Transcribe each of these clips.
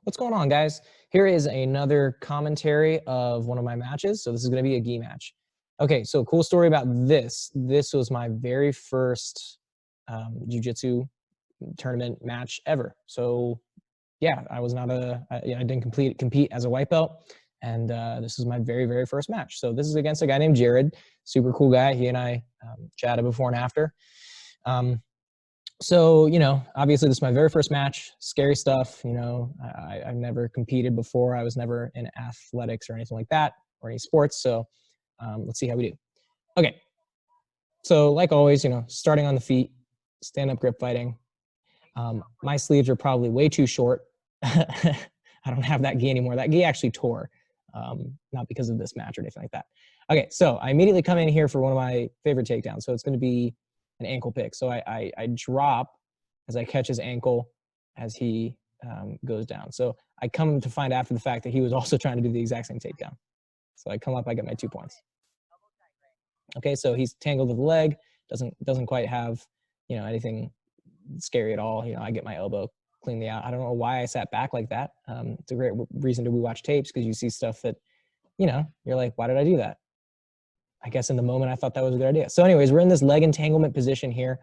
What's going on, guys? Here is another commentary of one of my matches. So this is going to be a gi match. Okay, so cool story about this. This was my very first jiu-jitsu tournament match ever. So yeah, I was not I didn't compete as a white belt, and this was my very first match. So this is against a guy named Jared, super cool guy. He and I chatted before and after. So, you know, obviously this is my very first match, scary stuff. You know, I've never competed before. I was never in athletics or anything like that or any sports. So let's see how we do. Okay. So like always, you know, starting on the feet, stand-up grip fighting. My sleeves are probably way too short. I don't have that gi anymore. That gi actually tore, not because of this match or anything like that. Okay, so I immediately come in here for one of my favorite takedowns. So it's going to be an ankle pick. So I drop as I catch his ankle as he goes down. So I come to find after the fact that he was also trying to do the exact same takedown. So I come up, I get my 2 points. Okay, so he's tangled with the leg, doesn't quite have, you know, anything scary at all. You know, I get my elbow cleanly out. I don't know why I sat back like that. It's a great reason to rewatch tapes because you see stuff that, you know, you're like, why did I do that? I guess in the moment I thought that was a good idea. So anyways, we're in this leg entanglement position here.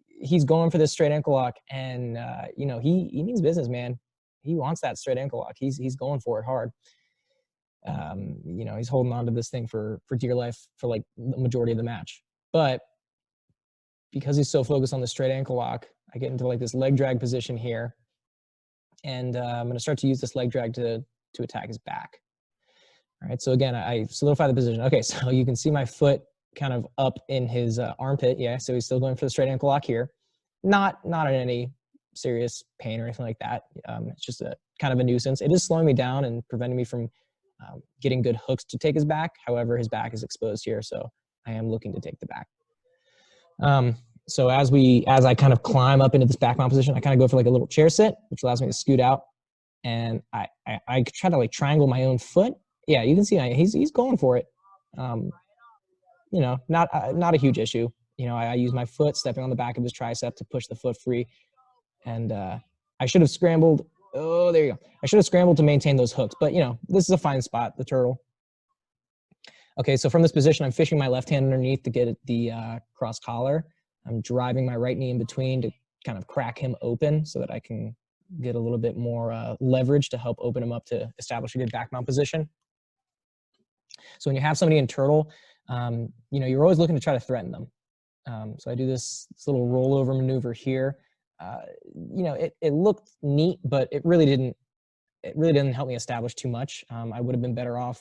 He's going for this straight ankle lock, and you know, he means business, man. He wants that straight ankle lock. He's going for it hard. You know, he's holding on to this thing for dear life for like the majority of the match. But because he's so focused on the straight ankle lock, I get into like this leg drag position here, and I'm going to start to use this leg drag to attack his back. All right, so again, I solidify the position. Okay, so you can see my foot kind of up in his armpit. Yeah, so he's still going for the straight ankle lock here. Not in any serious pain or anything like that. It's just a kind of a nuisance. It is slowing me down and preventing me from getting good hooks to take his back. However, his back is exposed here, so I am looking to take the back. So as I kind of climb up into this back mount position, I kind of go for like a little chair sit, which allows me to scoot out, and I try to like triangle my own foot. Yeah, you can see he's going for it. You know, not a huge issue. You know, I use my foot stepping on the back of his tricep to push the foot free, and I should have scrambled. Oh, there you go. I should have scrambled to maintain those hooks, but you know, this is a fine spot, the turtle. Okay, so from this position, I'm fishing my left hand underneath to get at the cross collar. I'm driving my right knee in between to kind of crack him open so that I can get a little bit more leverage to help open him up to establish a good back mount position. So when you have somebody in turtle, you know, you're always looking to try to threaten them. So I do this little rollover maneuver here. You know, it looked neat, but it really didn't help me establish too much. I would have been better off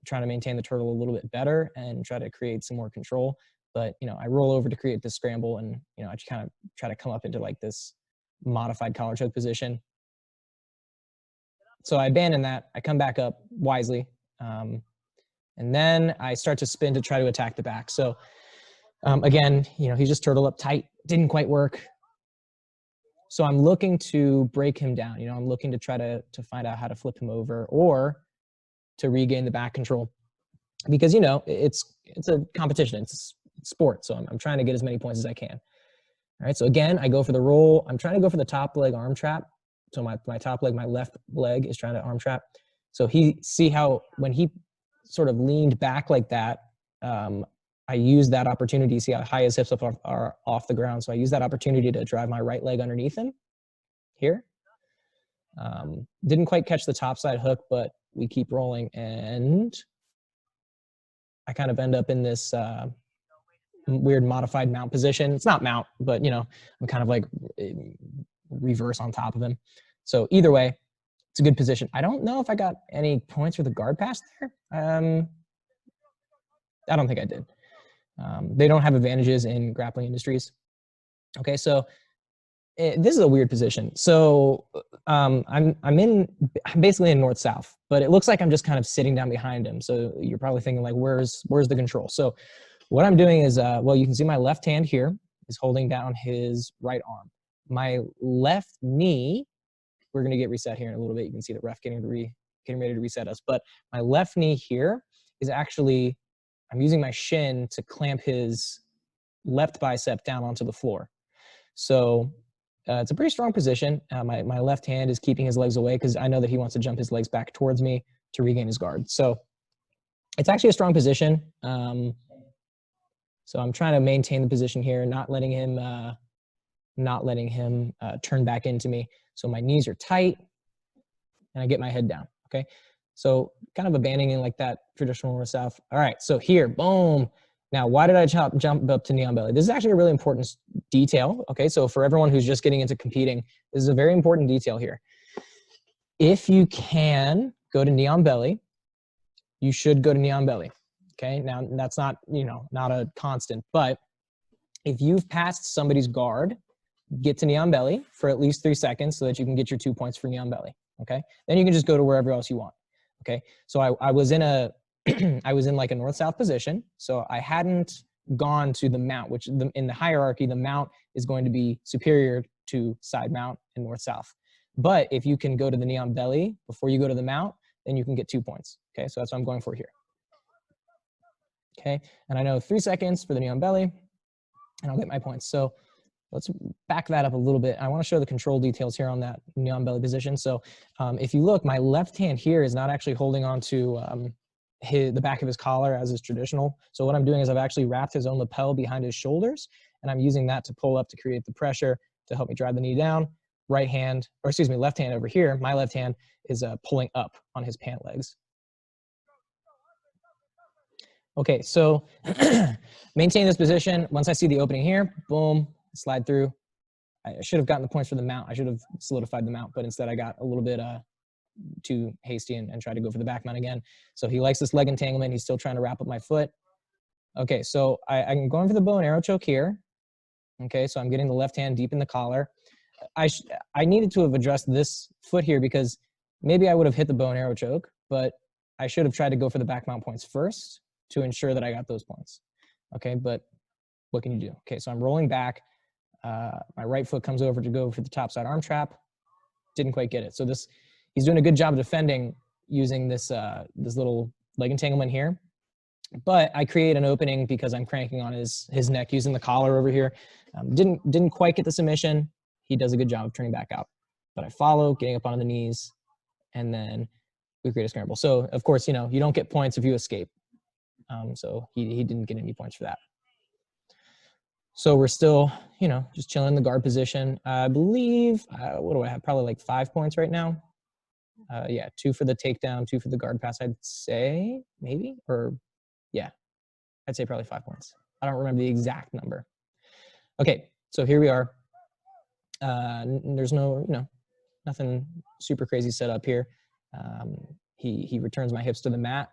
trying to maintain the turtle a little bit better and try to create some more control. But, you know, I roll over to create this scramble, and, you know, I just kind of try to come up into like this modified collar choke position. So I abandon that. I come back up wisely. And then I start to spin to try to attack the back. So again, you know, he's just turtled up tight. Didn't quite work. So I'm looking to break him down. You know, I'm looking to try to find out how to flip him over or to regain the back control. Because, you know, it's a competition. It's sport. So I'm trying to get as many points as I can. All right, so again, I go for the roll. I'm trying to go for the top leg arm trap. So my top leg, my left leg is trying to arm trap. So see how when he sort of leaned back like that, I used that opportunity. See how high his hips are off the ground. So I used that opportunity to drive my right leg underneath him here. Didn't quite catch the top side hook, but we keep rolling, and I kind of end up in this weird modified mount position. It's not mount, but you know, I'm kind of like reverse on top of him. So either way, it's a good position. I don't know if I got any points for the guard pass there. I don't think I did. They don't have advantages in grappling industries. Okay, so this is a weird position. So I'm basically in north-south, but it looks like I'm just kind of sitting down behind him. So you're probably thinking like, where's the control? So what I'm doing is, well, you can see my left hand here is holding down his right arm. My left knee, we're going to get reset here in a little bit. You can see the ref getting ready to reset us. But my left knee here is actually, I'm using my shin to clamp his left bicep down onto the floor. So it's a pretty strong position. My left hand is keeping his legs away because I know that he wants to jump his legs back towards me to regain his guard. So it's actually a strong position. So I'm trying to maintain the position here, not letting him turn back into me. So my knees are tight and I get my head down, okay? So kind of abandoning like that traditional north south. All right, so here, boom. Now, why did I jump up to knee on belly? This is actually a really important detail, okay? So for everyone who's just getting into competing, this is a very important detail here. If you can go to knee on belly, you should go to knee on belly, okay? Now, that's not, not a constant, but if you've passed somebody's guard, get to knee on belly for at least 3 seconds so that you can get your 2 points for knee on belly, okay? Then you can just go to wherever else you want, okay? So I was in a, I was in like a north-south position, so I hadn't gone to the mount, which in the hierarchy, the mount is going to be superior to side mount and north-south. But if you can go to the knee on belly before you go to the mount, then you can get 2 points, okay? So that's what I'm going for here, okay? And I know 3 seconds for the knee on belly, and I'll get my points. So let's back that up a little bit. I want to show the control details here on that knee on belly position. So if you look, my left hand here is not actually holding on to the back of his collar as is traditional. So what I'm doing is I've actually wrapped his own lapel behind his shoulders, and I'm using that to pull up to create the pressure to help me drive the knee down. Right hand, or excuse me, left hand over here, my left hand is pulling up on his pant legs. Okay, so maintain this position. Once I see the opening here, boom, slide through. I should have gotten the points for the mount. I should have solidified the mount, but instead I got a little bit too hasty and tried to go for the back mount again. So he likes this leg entanglement. He's still trying to wrap up my foot. Okay, so I'm going for the bow and arrow choke here. Okay, so I'm getting the left hand deep in the collar. I needed to have addressed this foot here because maybe I would have hit the bow and arrow choke, but I should have tried to go for the back mount points first to ensure that I got those points. Okay, but what can you do? Okay, so I'm rolling back. My right foot comes over to go for the top side arm trap. Didn't quite get it. So he's doing a good job of defending using this little leg entanglement here. But I create an opening because I'm cranking on his neck using the collar over here. Didn't quite get the submission. He does a good job of turning back out. But I follow, getting up on the knees, and then we create a scramble. So, of course, you don't get points if you escape. So he didn't get any points for that. So we're still, just chilling in the guard position. I believe, what do I have? Probably like 5 points right now. Yeah, 2 for the takedown, 2 for the guard pass, I'd say, maybe, or yeah, I'd say probably 5 points. I don't remember the exact number. Okay, so here we are. There's no, nothing super crazy set up here. He returns my hips to the mat,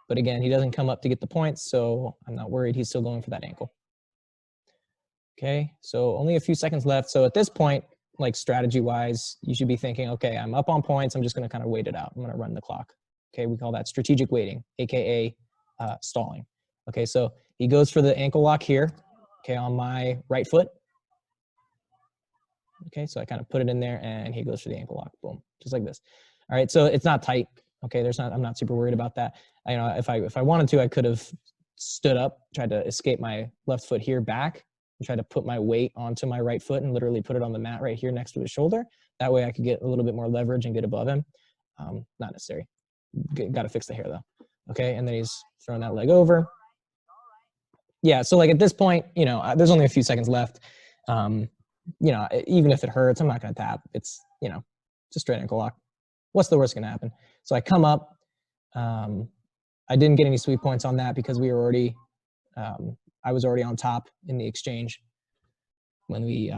but again, he doesn't come up to get the points, so I'm not worried. He's still going for that ankle. Okay, so only a few seconds left. So at this point, like strategy-wise, you should be thinking, okay, I'm up on points. I'm just going to kind of wait it out. I'm going to run the clock. Okay, we call that strategic waiting, aka stalling. Okay, so he goes for the ankle lock here, okay, on my right foot. Okay, so I kind of put it in there, and he goes for the ankle lock. Boom, just like this. All right, so it's not tight. Okay, I'm not super worried about that. If I wanted to, I could have stood up, tried to escape my left foot here back, and try to put my weight onto my right foot and literally put it on the mat right here next to his shoulder. That way I could get a little bit more leverage and get above him. Not necessary. Got to fix the hair though. Okay, and then he's throwing that leg over. Yeah, so like at this point, there's only a few seconds left. Even if it hurts, I'm not going to tap. It's, just straight ankle lock. What's the worst going to happen? So I come up. I didn't get any sweep points on that because we were already, I was already on top in the exchange when we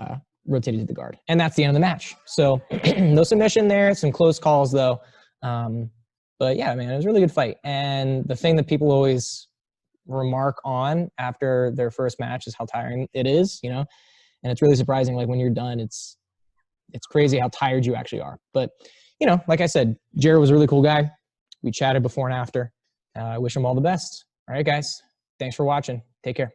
rotated to the guard. And that's the end of the match. So no submission there, some close calls though. But yeah, man, it was a really good fight. And the thing that people always remark on after their first match is how tiring it is, and it's really surprising. Like when you're done, it's crazy how tired you actually are. But, like I said, Jared was a really cool guy. We chatted before and after. I wish him all the best. All right, guys. Thanks for watching. Take care.